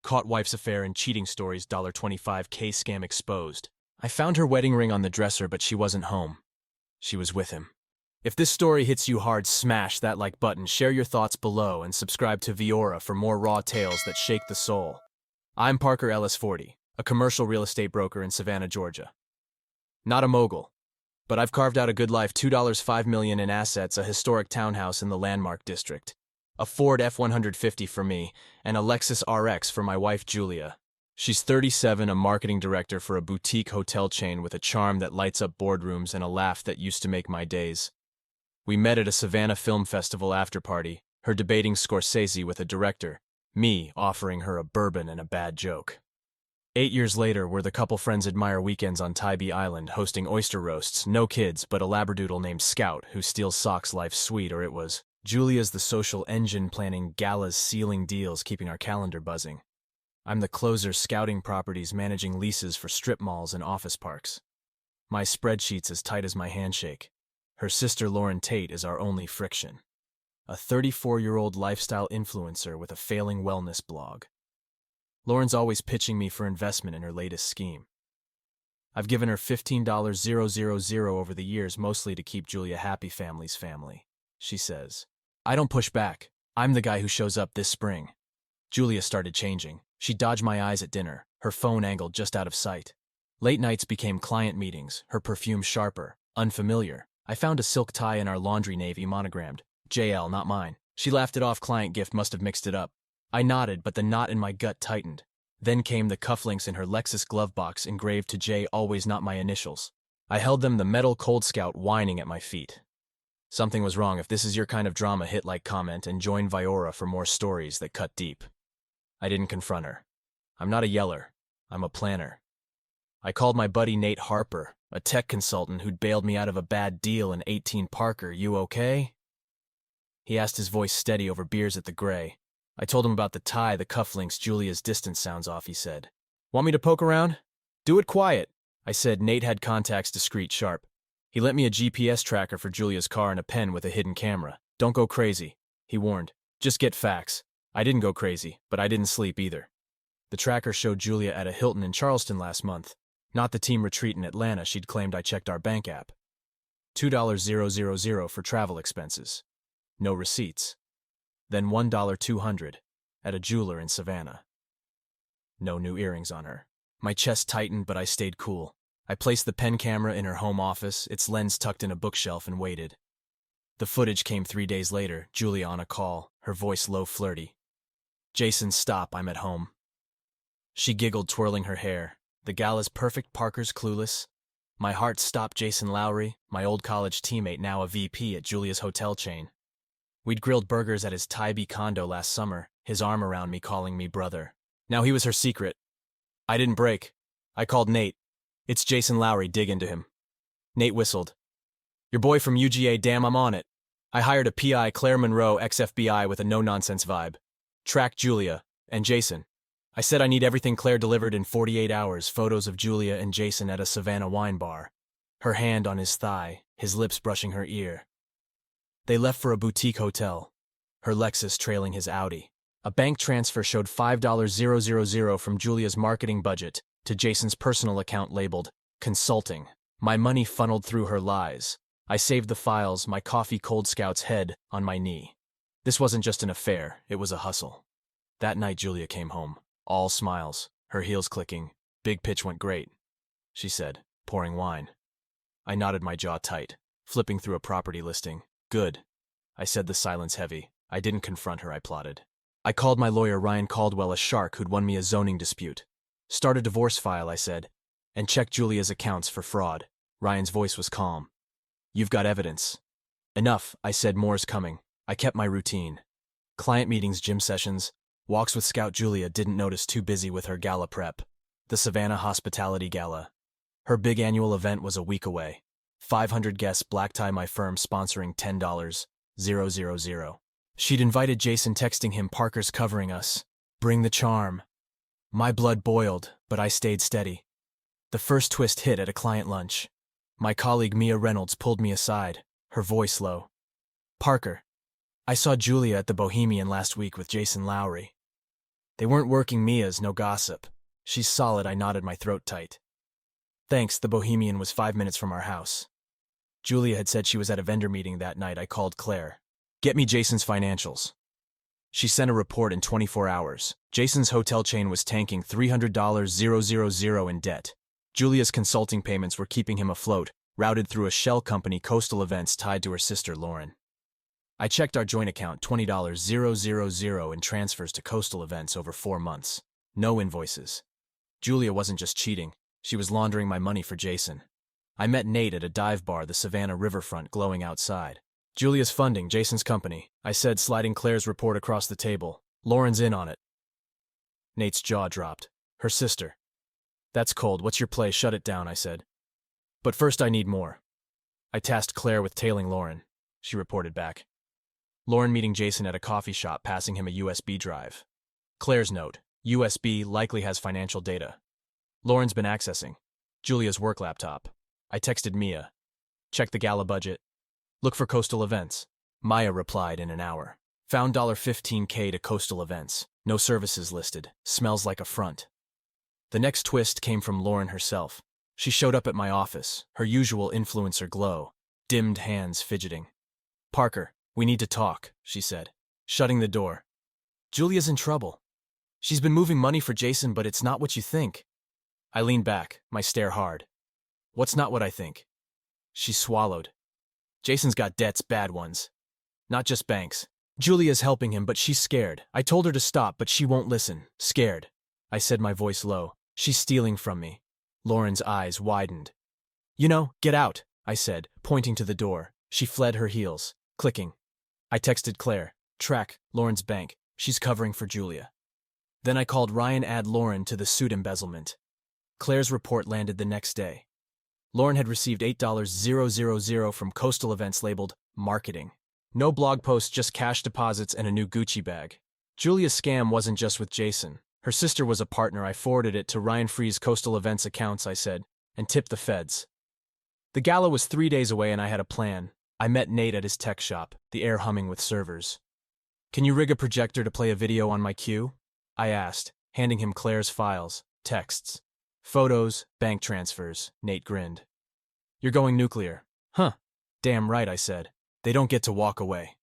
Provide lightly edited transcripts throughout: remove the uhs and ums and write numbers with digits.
Caught wife's affair and cheating stories, $25K scam exposed. I found her wedding ring on the dresser, but she wasn't home. She was with him. If this story hits you hard, smash that like button, share your thoughts below, and subscribe to Viora for more raw tales that shake the soul. I'm Parker Ellis, 40, a commercial real estate broker in Savannah, Georgia. Not a mogul, but I've carved out a good life, $5 million in assets, a historic townhouse in the Landmark District, a Ford F-150 for me, and a Lexus RX for my wife, Julia. She's 37, a marketing director for a boutique hotel chain with a charm that lights up boardrooms and a laugh that used to make my days. We met at a Savannah Film Festival after-party, her debating Scorsese with a director, me offering her a bourbon and a bad joke. 8 years later, we're the couple friends admire weekends on Tybee Island, hosting oyster roasts, no kids, but a labradoodle named Scout who steals socks life's sweet, or it was. Julia's the social engine planning galas, sealing deals, keeping our calendar buzzing. I'm the closer scouting properties, managing leases for strip malls and office parks. My spreadsheet's as tight as my handshake. Her sister Lauren Tate is our only friction. A 34-year-old lifestyle influencer with a failing wellness blog. Lauren's always pitching me for investment in her latest scheme. I've given her $15,000 over the years, mostly to keep Julia happy, family's family. She says, I don't push back. I'm the guy who shows up this spring. Julia started changing. She dodged my eyes at dinner, her phone angled just out of sight. Late nights became client meetings, her perfume sharper, unfamiliar. I found a silk tie in our laundry, navy monogrammed. JL, not mine. She laughed it off. Client gift, must have mixed it up. I nodded, but the knot in my gut tightened. Then came the cufflinks in her Lexus glove box engraved to J, always not my initials. I held them, the metal Cold Scout whining at my feet. Something was wrong. If this is your kind of drama, hit like, comment, and join Viora for more stories that cut deep. I didn't confront her. I'm not a yeller. I'm a planner. I called my buddy Nate Harper, a tech consultant who'd bailed me out of a bad deal in 18. Parker, you okay? He asked, his voice steady over beers at the Gray. I told him about the tie, the cufflinks. Julia's distance sounds off, he said. Want me to poke around? Do it quiet, I said. Nate had contacts, discreet, sharp. He lent me a GPS tracker for Julia's car and a pen with a hidden camera. Don't go crazy, he warned. Just get facts. I didn't go crazy, but I didn't sleep either. The tracker showed Julia at a Hilton in Charleston last month. Not the team retreat in Atlanta she'd claimed. I checked our bank app. $2,000 for travel expenses. No receipts. Then $1,200 at a jeweler in Savannah. No new earrings on her. My chest tightened, but I stayed cool. I placed the pen camera in her home office, its lens tucked in a bookshelf, and waited. The footage came 3 days later, Julia on a call, her voice low, flirty. Jason, stop, I'm at home. She giggled, twirling her hair. The gala's perfect, Parker's clueless. My heart stopped. Jason Lowry, my old college teammate, now a VP at Julia's hotel chain. We'd grilled burgers at his Tybee condo last summer, his arm around me, calling me brother. Now he was her secret. I didn't break. I called Nate. It's Jason Lowry, dig into him. Nate whistled. Your boy from UGA, damn, I'm on it. I hired a PI, Claire Monroe, ex-FBI, with a no-nonsense vibe. Track Julia and Jason. I said I need everything Claire delivered in 48 hours, photos of Julia and Jason at a Savannah wine bar. Her hand on his thigh, his lips brushing her ear. They left for a boutique hotel, her Lexus trailing his Audi. A bank transfer showed $5,000 from Julia's marketing budget to Jason's personal account labeled consulting. My money funneled through her lies. I saved the files, my coffee Cold Scout's head on my knee. This wasn't just an affair, it was a hustle. That night Julia came home. All smiles, her heels clicking. Big pitch went great, she said, pouring wine. I nodded, my jaw tight, flipping through a property listing. Good, I said, the silence heavy. I didn't confront her, I plotted. I called my lawyer Ryan Caldwell, a shark who'd won me a zoning dispute. Start a divorce file, I said, and check Julia's accounts for fraud. Ryan's voice was calm. You've got evidence. Enough, I said, more's coming. I kept my routine. Client meetings, gym sessions, walks with Scout. Julia didn't notice, too busy with her gala prep. The Savannah Hospitality Gala. Her big annual event was a week away. 500 guests, black tie, my firm sponsoring, $10,000. She'd invited Jason, texting him, Parker's covering us. Bring the charm. My blood boiled, but I stayed steady. The first twist hit at a client lunch. My colleague Mia Reynolds pulled me aside, her voice low. Parker, I saw Julia at the Bohemian last week with Jason Lowry. They weren't working Mia's, no gossip. She's solid, I nodded, my throat tight. Thanks, the Bohemian was 5 minutes from our house. Julia had said she was at a vendor meeting that night. I called Claire. Get me Jason's financials. She sent a report in 24 hours. Jason's hotel chain was tanking $300,000 in debt. Julia's consulting payments were keeping him afloat, routed through a shell company, Coastal Events, tied to her sister Lauren. I checked our joint account, $20,000 in transfers to Coastal Events over 4 months. No invoices. Julia wasn't just cheating, she was laundering my money for Jason. I met Nate at a dive bar, the Savannah riverfront, glowing outside. Julia's funding Jason's company, I said, sliding Claire's report across the table. Lauren's in on it. Nate's jaw dropped. Her sister. That's cold, what's your play? Shut it down, I said. But first I need more. I tasked Claire with tailing Lauren. She reported back. Lauren meeting Jason at a coffee shop, passing him a USB drive. Claire's note. USB likely has financial data. Lauren's been accessing Julia's work laptop. I texted Mia. Check the gala budget. Look for Coastal Events. Maya replied in an hour. Found $15K to Coastal Events. No services listed. Smells like a front. The next twist came from Lauren herself. She showed up at my office, her usual influencer glow, dimmed hands fidgeting. Parker, we need to talk, she said, shutting the door. Julia's in trouble. She's been moving money for Jason, but it's not what you think. I leaned back, my stare hard. What's not what I think? She swallowed. Jason's got debts, bad ones. Not just banks. Julia's helping him, but she's scared. I told her to stop, but she won't listen. Scared. I said, my voice low. She's stealing from me. Lauren's eyes widened. You know, get out, I said, pointing to the door. She fled, her heels clicking. I texted Claire. Track Lauren's bank. She's covering for Julia. Then I called Ryan, add Lauren to the suit embezzlement. Claire's report landed the next day. Lauren had received $8,000 from Coastal Events labeled marketing. No blog posts, just cash deposits and a new Gucci bag. Julia's scam wasn't just with Jason. Her sister was a partner. I forwarded it to Ryan Free's Coastal Events accounts, I said, and tipped the feds. The gala was 3 days away and I had a plan. I met Nate at his tech shop, the air humming with servers. Can you rig a projector to play a video on my queue? I asked, handing him Claire's files, texts, photos, bank transfers. Nate grinned. You're going nuclear. Huh. Damn right, I said. They don't get to walk away.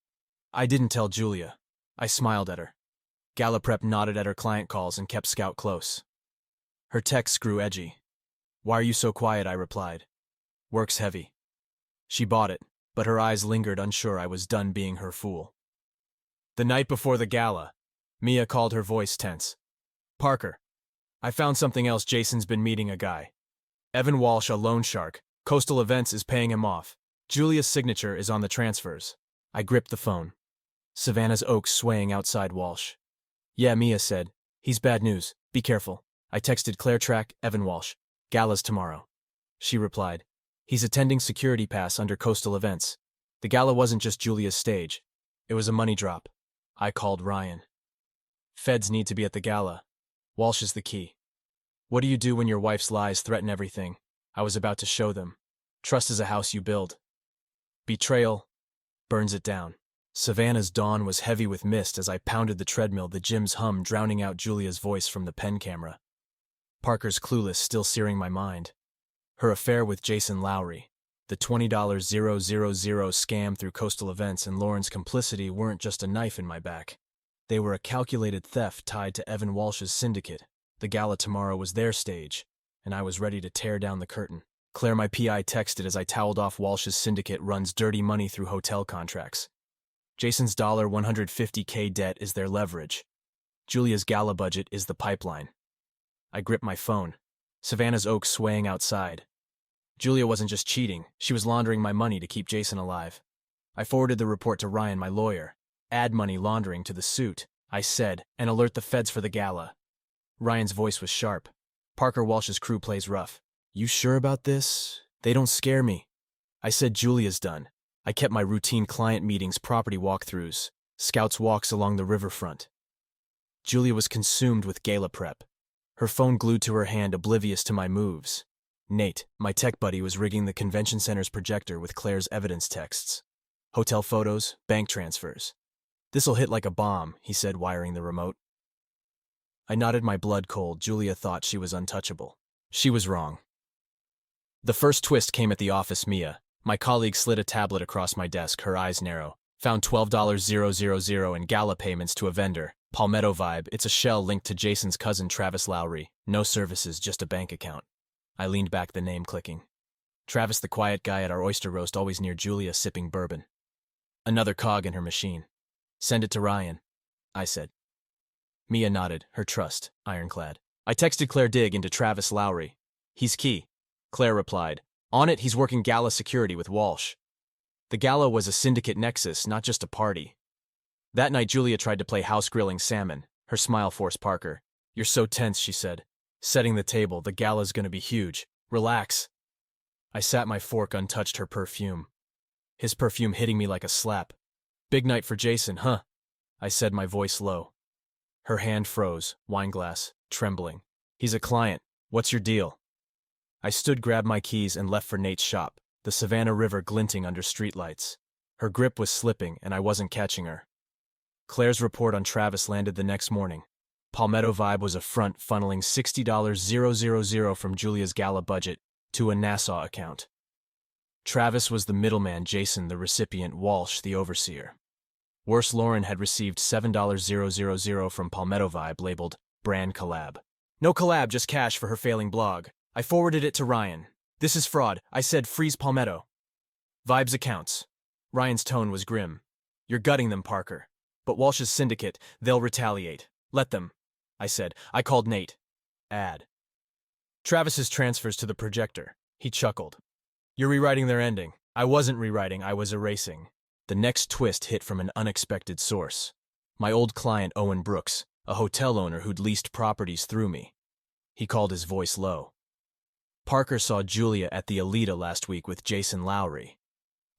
I didn't tell Julia. I smiled at her. Gala Prep nodded at her client calls and kept Scout close. Her texts grew edgy. Why are you so quiet? I replied. Work's heavy. She bought it, but her eyes lingered, unsure I was done being her fool. The night before the gala, Mia called, her voice tense. Parker, I found something else. Jason's been meeting a guy. Evan Walsh, a loan shark. Coastal Events is paying him off. Julia's signature is on the transfers. I gripped the phone. Savannah's oaks swaying outside Walsh. Yeah, Mia said. He's bad news. Be careful. I texted Claire. Track Evan Walsh. Gala's tomorrow. She replied. He's attending security pass under Coastal Events. The gala wasn't just Julia's stage. It was a money drop. I called Ryan. Feds need to be at the gala. Walsh is the key. What do you do when your wife's lies threaten everything? I was about to show them. Trust is a house you build. Betrayal burns it down. Savannah's dawn was heavy with mist as I pounded the treadmill, the gym's hum drowning out Julia's voice from the pen camera. Parker's clueless still searing my mind. Her affair with Jason Lowry, the $20,000 scam through Coastal Events, and Lauren's complicity weren't just a knife in my back. They were a calculated theft tied to Evan Walsh's syndicate. The gala tomorrow was their stage, and I was ready to tear down the curtain. Claire, my PI, texted as I toweled off. Walsh's syndicate runs dirty money through hotel contracts. Jason's $150K debt is their leverage. Julia's gala budget is the pipeline. I gripped my phone. Savannah's oaks swaying outside. Julia wasn't just cheating, she was laundering my money to keep Jason alive. I forwarded the report to Ryan, my lawyer. Add money laundering to the suit, I said, and alert the feds for the gala. Ryan's voice was sharp. Parker, Walsh's crew plays rough. You sure about this? They don't scare me. I said Julia's done. I kept my routine client meetings, property walkthroughs, scouts walks along the riverfront. Julia was consumed with gala prep. Her phone glued to her hand, oblivious to my moves. Nate, my tech buddy, was rigging the convention center's projector with Claire's evidence texts. Hotel photos, bank transfers. This'll hit like a bomb, he said, wiring the remote. I nodded, my blood cold. Julia thought she was untouchable. She was wrong. The first twist came at the office. Mia, my colleague, slid a tablet across my desk, her eyes narrow. Found $12,000 in gala payments to a vendor. Palmetto Vibe. It's a shell linked to Jason's cousin Travis Lowry. No services, just a bank account. I leaned back, the name clicking. Travis, the quiet guy at our oyster roast, always near Julia, sipping bourbon. Another cog in her machine. Send it to Ryan, I said. Mia nodded, her trust ironclad. I texted Claire, dig into Travis Lowry. He's key. Claire replied. On it, he's working gala security with Walsh. The gala was a syndicate nexus, not just a party. That night, Julia tried to play house grilling salmon. Her smile forced Parker. You're so tense, she said. Setting the table, the gala's gonna be huge. Relax. I sat my fork, untouched, her perfume. His perfume hitting me like a slap. Big night for Jason, huh? I said, my voice low. Her hand froze, wineglass, trembling. He's a client. What's your deal? I stood, grabbed my keys, and left for Nate's shop, the Savannah River glinting under streetlights. Her grip was slipping, and I wasn't catching her. Claire's report on Travis landed the next morning. Palmetto Vibe was a front, funneling $60,000 from Julia's gala budget to a Nassau account. Travis was the middleman, Jason the recipient, Walsh the overseer. Worse, Lauren had received $7,000 from Palmetto Vibe, labeled brand collab. No collab, just cash for her failing blog. I forwarded it to Ryan. This is fraud, I said. Freeze Palmetto Vibe's accounts. Ryan's tone was grim. You're gutting them, Parker. But Walsh's syndicate, they'll retaliate. Let them, I said. I called Nate. Add Travis's transfers to the projector. He chuckled. You're rewriting their ending. I wasn't rewriting, I was erasing. The next twist hit from an unexpected source. My old client, Owen Brooks, a hotel owner who'd leased properties through me. He called, his voice low. Parker saw Julia at the Alita last week with Jason Lowry.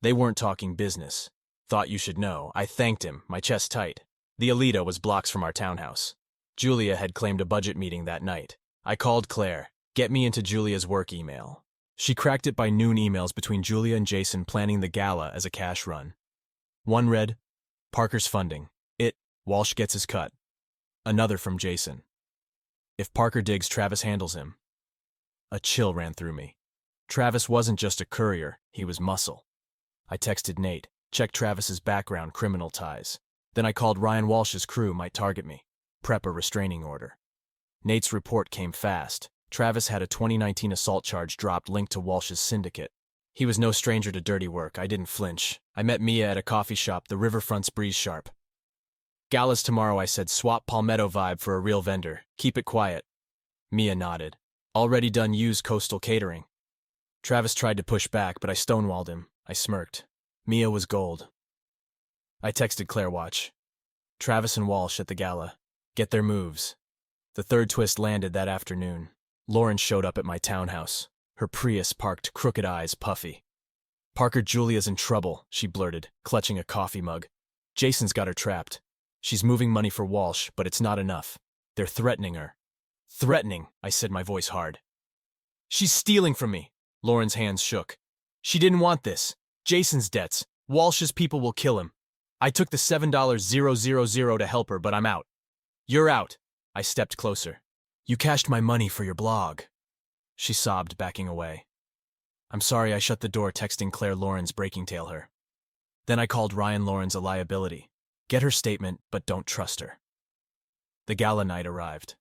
They weren't talking business. Thought you should know. I thanked him, my chest tight. The Alita was blocks from our townhouse. Julia had claimed a budget meeting that night. I called Claire. Get me into Julia's work email. She cracked it by noon. Emails between Julia and Jason planning the gala as a cash run. One read, Parker's funding. Walsh gets his cut. Another from Jason. If Parker digs, Travis handles him. A chill ran through me. Travis wasn't just a courier, he was muscle. I texted Nate, checked Travis's background, criminal ties. Then I called Ryan. Walsh's crew might target me. Prep a restraining order. Nate's report came fast. Travis had a 2019 assault charge dropped linked to Walsh's syndicate. He was no stranger to dirty work. I didn't flinch. I met Mia at a coffee shop, the riverfront's breeze sharp. Gala's tomorrow, I said. Swap Palmetto Vibe for a real vendor. Keep it quiet. Mia nodded. Already done. Use Coastal Catering. Travis tried to push back, but I stonewalled him. I smirked. Mia was gold. I texted Claire. Watch. Travis and Walsh at the gala. Get their moves. The third twist landed that afternoon. Lauren showed up at my townhouse. Her Prius parked, crooked eyes puffy. Parker, Julia's in trouble, she blurted, clutching a coffee mug. Jason's got her trapped. She's moving money for Walsh, but it's not enough. They're threatening her. Threatening, I said, my voice hard. She's stealing from me. Lauren's hands shook. She didn't want this. Jason's debts. Walsh's people will kill him. I took the $7,000 to help her, but I'm out. You're out. I stepped closer. You cashed my money for your blog. She sobbed, backing away. I'm sorry, I shut the door, texting Claire. Lauren's breaking tail her. Then I called Ryan. Lauren's a liability. Get her statement, but don't trust her. The gala night arrived.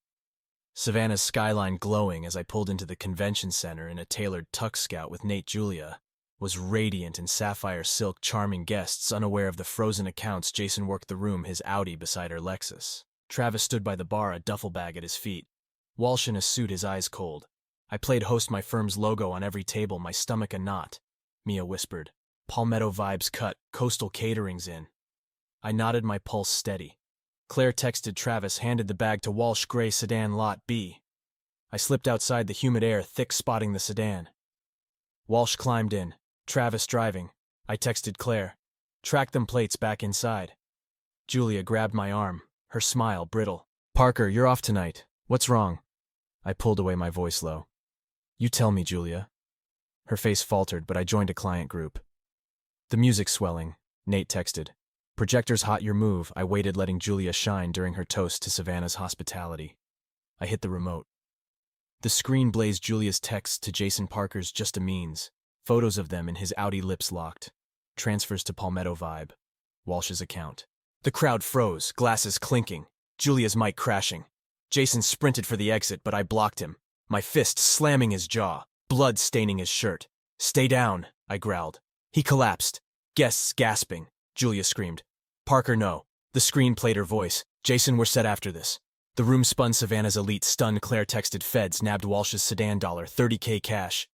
Savannah's skyline glowing as I pulled into the convention center in a tailored tux scout with Nate. Julia was radiant in sapphire silk, charming guests unaware of the frozen accounts. Jason worked the room, his Audi beside her Lexus. Travis stood by the bar, a duffel bag at his feet. Walsh in a suit, his eyes cold. I played host, my firm's logo on every table, my stomach a knot. Mia whispered, Palmetto Vibes cut, Coastal Catering's in. I nodded, my pulse steady. Claire texted Travis, handed the bag to Walsh. Gray sedan, lot B. I slipped outside, the humid air thick, spotting the sedan. Walsh climbed in, Travis driving. I texted Claire, track them plates back inside. Julia grabbed my arm, her smile brittle. Parker, you're off tonight. What's wrong? I pulled away, my voice low. You tell me, Julia. Her face faltered, but I joined a client group. The music's swelling, Nate texted. Projector's hot, your move. I waited, letting Julia shine during her toast to Savannah's hospitality. I hit the remote. The screen blazed Julia's text to Jason Parker's just a means. Photos of them in his Audi lips locked. Transfers to Palmetto Vibe. Walsh's account. The crowd froze, glasses clinking. Julia's mic crashing. Jason sprinted for the exit, but I blocked him. My fist slamming his jaw. Blood staining his shirt. "Stay down," I growled. He collapsed. Guests gasping. Julia screamed. "Parker, no." The screen played her voice. "Jason, we're set after this." The room spun Savannah's elite. Stunned, Claire texted feds, nabbed Walsh's sedan, $30K cash.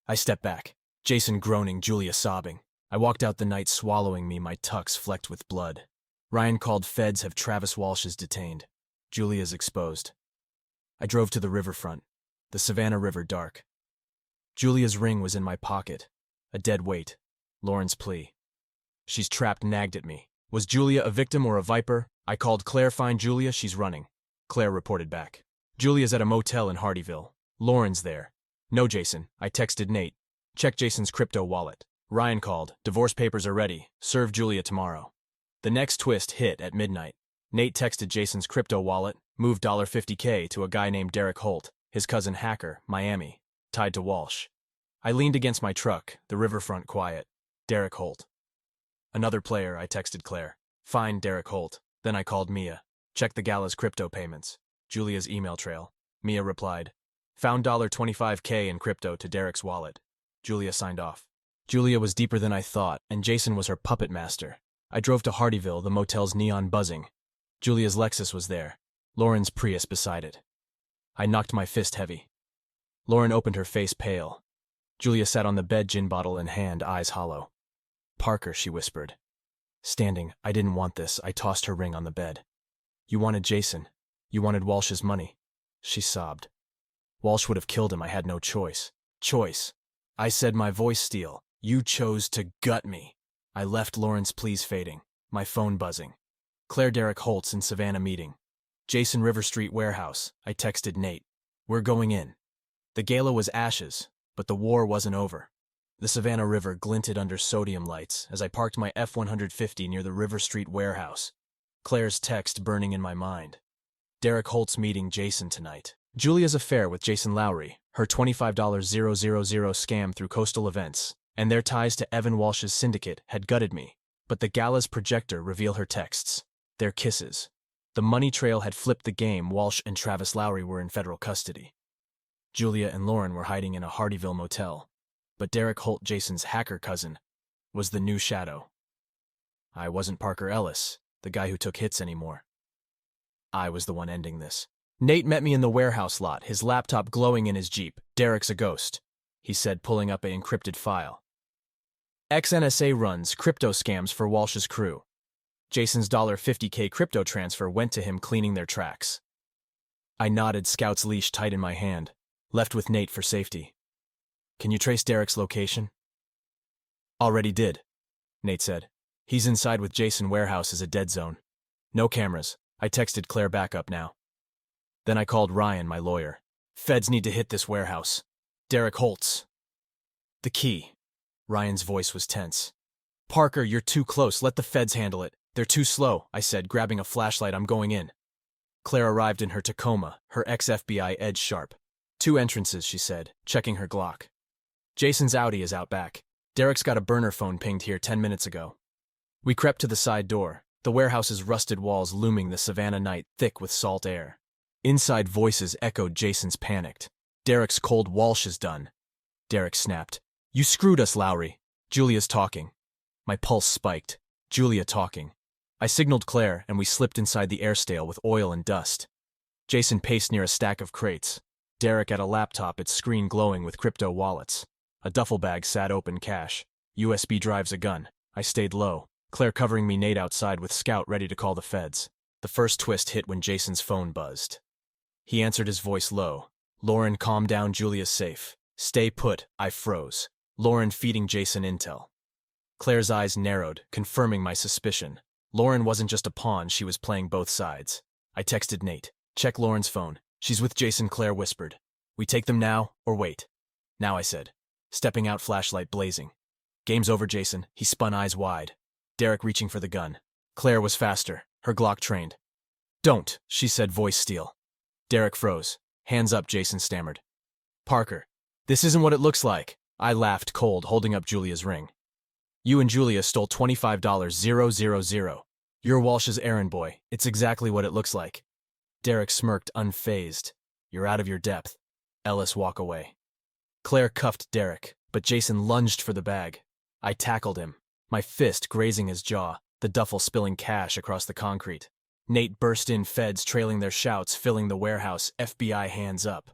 I stepped back. Jason groaning, Julia sobbing. I walked out the night, swallowing me, my tux flecked with blood. Ryan called feds, have Travis Walsh's detained. Julia's exposed. I drove to the riverfront. The Savannah River dark. Julia's ring was in my pocket. A dead weight. Lauren's plea. "She's trapped," nagged at me. Was Julia a victim or a viper? I called Claire. "Find Julia, she's running." Claire reported back. "Julia's at a motel in Hardyville. Lauren's there." "No, Jason." I texted Nate. "Check Jason's crypto wallet." Ryan called. "Divorce papers are ready. Serve Julia tomorrow." The next twist hit at midnight. Nate texted Jason's crypto wallet, moved $50K to a guy named Derek Holt, his cousin hacker, Miami, tied to Walsh. I leaned against my truck, the riverfront quiet. Derek Holt. "Another player," I texted Claire. "Find Derek Holt." Then I called Mia. "Check the gala's crypto payments." Julia's email trail. Mia replied. "Found $25K in crypto to Derek's wallet." Julia signed off. Julia was deeper than I thought, and Jason was her puppet master. I drove to Hardyville, the motel's neon buzzing. Julia's Lexus was there. Lauren's Prius beside it. I knocked my fist heavy. Lauren opened, her face pale. Julia sat on the bed, gin bottle in hand, eyes hollow. "Parker," she whispered. Standing, I didn't want this. I tossed her ring on the bed. "You wanted Jason. You wanted Walsh's money." She sobbed. "Walsh would have killed him. I had no choice." "Choice." I said, my voice steel. "You chose to gut me." I left, Lauren's pleas fading. My phone buzzing. Claire, Derek Holtz in Savannah meeting. Jason, River Street warehouse. I texted Nate. "We're going in." The gala was ashes, but the war wasn't over. The Savannah River glinted under sodium lights as I parked my F-150 near the River Street warehouse. Claire's text burning in my mind. Derek Holtz meeting Jason tonight. Julia's affair with Jason Lowry, her $25,000 scam through Coastal Events, and their ties to Evan Walsh's syndicate had gutted me. But the gala's projector revealed her texts. Their kisses. The money trail had flipped the game. Walsh and Travis Lowry were in federal custody. Julia and Lauren were hiding in a Hardyville motel. But Derek Holt, Jason's hacker cousin, was the new shadow. I wasn't Parker Ellis, the guy who took hits, anymore. I was the one ending this. Nate met me in the warehouse lot, his laptop glowing in his Jeep. "Derek's a ghost," he said, pulling up an encrypted file. "Ex-NSA runs crypto scams for Walsh's crew. Jason's $50K crypto transfer went to him, cleaning their tracks." I nodded, Scout's leash tight in my hand. Left with Nate for safety. "Can you trace Derek's location?" "Already did," Nate said. "He's inside with Jason. Warehouse is a dead zone. No cameras." I texted Claire back up now. Then I called Ryan, my lawyer. "Feds need to hit this warehouse. Derek Holtz." "The key." Ryan's voice was tense. "Parker, you're too close. Let the feds handle it. They're too slow," I said, grabbing a flashlight. "I'm going in." Claire arrived in her Tacoma, her ex-FBI edge sharp. "Two entrances," she said, checking her Glock. "Jason's Audi is out back. Derek's got a burner phone pinged here 10 minutes ago." We crept to the side door, the warehouse's rusted walls looming the Savannah night thick with salt air. Inside, voices echoed Jason's panicked. "Derek's cold. Walsh is done." Derek snapped. "You screwed us, Lowry." "Julia's talking." My pulse spiked. Julia talking. I signaled Claire, and we slipped inside the air stale with oil and dust. Jason paced near a stack of crates. Derek at a laptop, its screen glowing with crypto wallets. A duffel bag sat open, cash. USB drives, a gun. I stayed low. Claire covering me, Nate outside with Scout ready to call the feds. The first twist hit when Jason's phone buzzed. He answered, his voice low. "Lauren, calm down. Julia's safe." "Stay put." I froze. Lauren feeding Jason intel. Claire's eyes narrowed, confirming my suspicion. Lauren wasn't just a pawn, she was playing both sides. I texted Nate. "Check Lauren's phone. She's with Jason," Claire whispered. "We take them now, or wait?" "Now," I said, stepping out, flashlight blazing. "Game's over, Jason." He spun, eyes wide. Derek reaching for the gun. Claire was faster, her Glock trained. "Don't," she said, voice steel. Derek froze. Hands up, Jason stammered. Parker, this isn't what it looks like. I laughed cold, holding up Julia's ring. You and Julia stole $25,000. You're Walsh's errand boy. It's exactly what it looks like. Derek smirked, unfazed. You're out of your depth. Ellis, walk away. Claire cuffed Derek, but Jason lunged for the bag. I tackled him, my fist grazing his jaw, the duffel spilling cash across the concrete. Nate burst in, feds trailing their shouts, filling the warehouse, FBI hands up.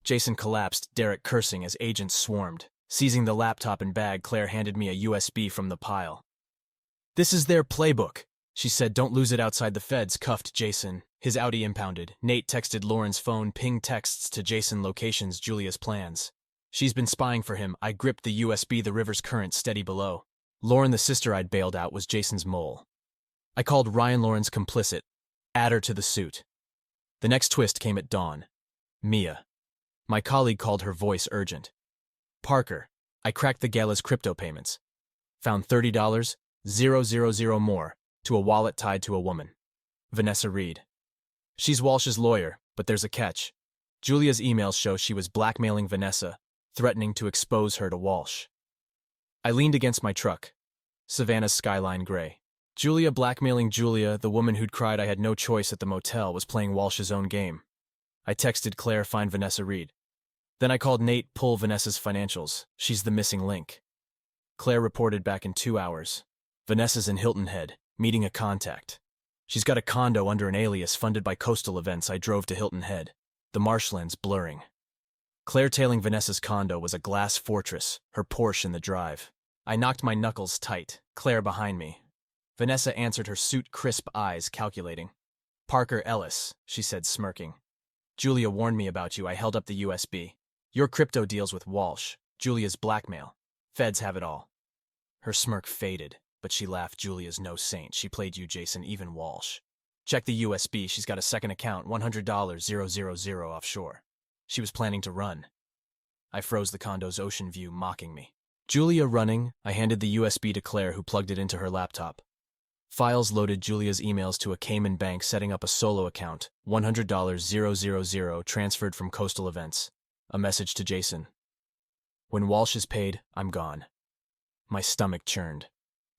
Jason collapsed, Derek cursing as agents swarmed. Seizing the laptop and bag, Claire handed me a USB from the pile. This is their playbook. She said, don't lose it outside the feds, cuffed Jason. His Audi impounded. Nate texted Lauren's phone, pinged texts to Jason locations, Julia's plans. She's been spying for him. I gripped the USB, the river's current steady below. Lauren, the sister I'd bailed out, was Jason's mole. I called Ryan, Lauren's complicit. Add her to the suit. The next twist came at dawn. Mia. My colleague called her voice urgent. Parker. I cracked the gala's crypto payments. Found $30,000 more, to a wallet tied to a woman. Vanessa Reed. She's Walsh's lawyer, but there's a catch. Julia's emails show she was blackmailing Vanessa, threatening to expose her to Walsh. I leaned against my truck. Savannah's skyline gray. Julia blackmailing Julia, the woman who'd cried I had no choice at the motel, was playing Walsh's own game. I texted Claire, find Vanessa Reed. Then I called Nate, pull Vanessa's financials. She's the missing link. Claire reported back in 2 hours. Vanessa's in Hilton Head, meeting a contact. She's got a condo under an alias funded by coastal events. I drove to Hilton Head, the marshlands blurring. Claire tailing Vanessa's condo was a glass fortress, her Porsche in the drive. I knocked my knuckles tight, Claire behind me. Vanessa answered, her suit crisp eyes calculating. Parker, Ellis, she said, smirking. Julia warned me about you. I held up the USB. Your crypto deals with Walsh. Julia's blackmail. Feds have it all. Her smirk faded, but she laughed. Julia's no saint. She played you, Jason, even Walsh. Check the USB. She's got a second account, $100,000 offshore. She was planning to run. I froze, the condo's ocean view mocking me. Julia running, I handed the USB to Claire, who plugged it into her laptop. Files loaded Julia's emails to a Cayman bank, setting up a solo account, $100,000 transferred from coastal events. A message to Jason. When Walsh is paid, I'm gone. My stomach churned.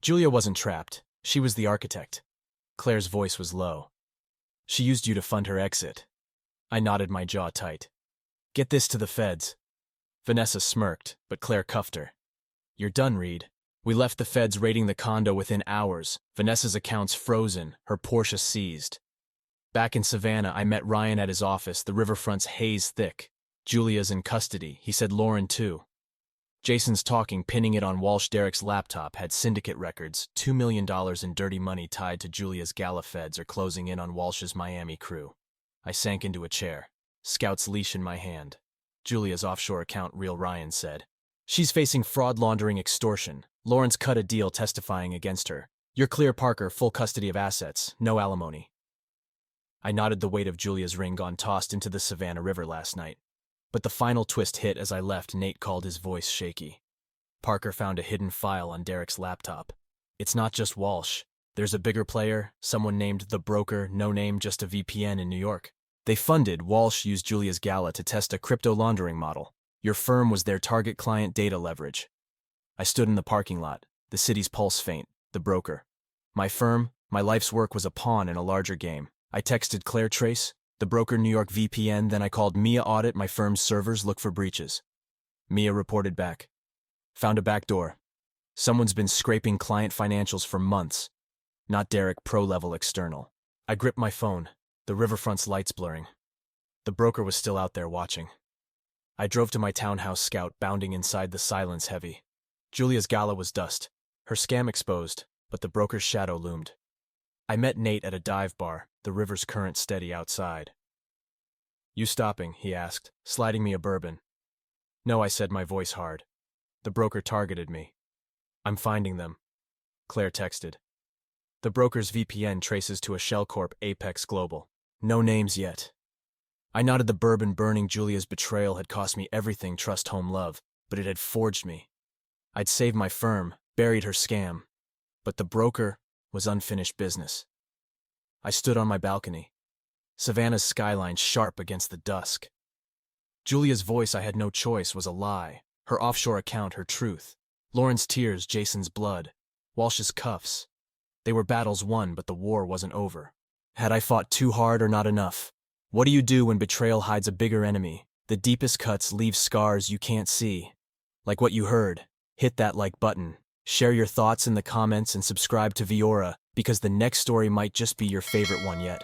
Julia wasn't trapped. She was the architect. Claire's voice was low. She used you to fund her exit. I nodded, my jaw tight. Get this to the feds. Vanessa smirked, but Claire cuffed her. You're done, Reed. We left the feds raiding the condo within hours. Vanessa's accounts frozen, her Porsche seized. Back in Savannah, I met Ryan at his office, the riverfront's haze thick. Julia's in custody. He said Lauren too. Jason's talking, pinning it on Walsh. Derek's laptop had syndicate records. $2 million in dirty money tied to Julia's gala. Feds are closing in on Walsh's Miami crew. I sank into a chair, Scout's leash in my hand. Julia's offshore account, real, Ryan said. She's facing fraud, laundering, extortion. Lauren's cut a deal testifying against her. You're clear, Parker, full custody of assets, no alimony. I nodded, the weight of Julia's ring gone, tossed into the Savannah River last night. But the final twist hit as I left. Nate called, his voice shaky. Parker found a hidden file on Derek's laptop. It's not just Walsh. There's a bigger player, someone named The Broker, no name, just a VPN in New York. They funded. Walsh used Julia's gala to test a crypto laundering model. Your firm was their target client, data leverage. I stood in the parking lot, the city's pulse faint, The Broker. My firm, my life's work, was a pawn in a larger game. I texted Claire, trace The Broker, New York VPN. Then I called Mia, audit my firm's servers, look for breaches. Mia reported back. Found a backdoor. Someone's been scraping client financials for months. Not Derek, pro-level external. I gripped my phone, the riverfront's lights blurring. The Broker was still out there watching. I drove to my townhouse, Scout bounding inside, the silence heavy. Julia's gala was dust, her scam exposed, but The Broker's shadow loomed. I met Nate at a dive bar, the river's current steady outside. You stopping? He asked, sliding me a bourbon. No, I said, my voice hard. The Broker targeted me. I'm finding them. Claire texted. The Broker's VPN traces to a shell corp, Apex Global. No names yet. I nodded, the bourbon burning. Julia's betrayal had cost me everything, trust, home, love, but it had forged me. I'd saved my firm, buried her scam, but The Broker was unfinished business. I stood on my balcony. Savannah's skyline sharp against the dusk. Julia's voice, I had no choice, was a lie. Her offshore account, her truth. Lauren's tears, Jason's blood. Walsh's cuffs. They were battles won, but the war wasn't over. Had I fought too hard or not enough? What do you do when betrayal hides a bigger enemy? The deepest cuts leave scars you can't see. Like what you heard, hit that like button. Share your thoughts in the comments and subscribe to Viora, because the next story might just be your favorite one yet.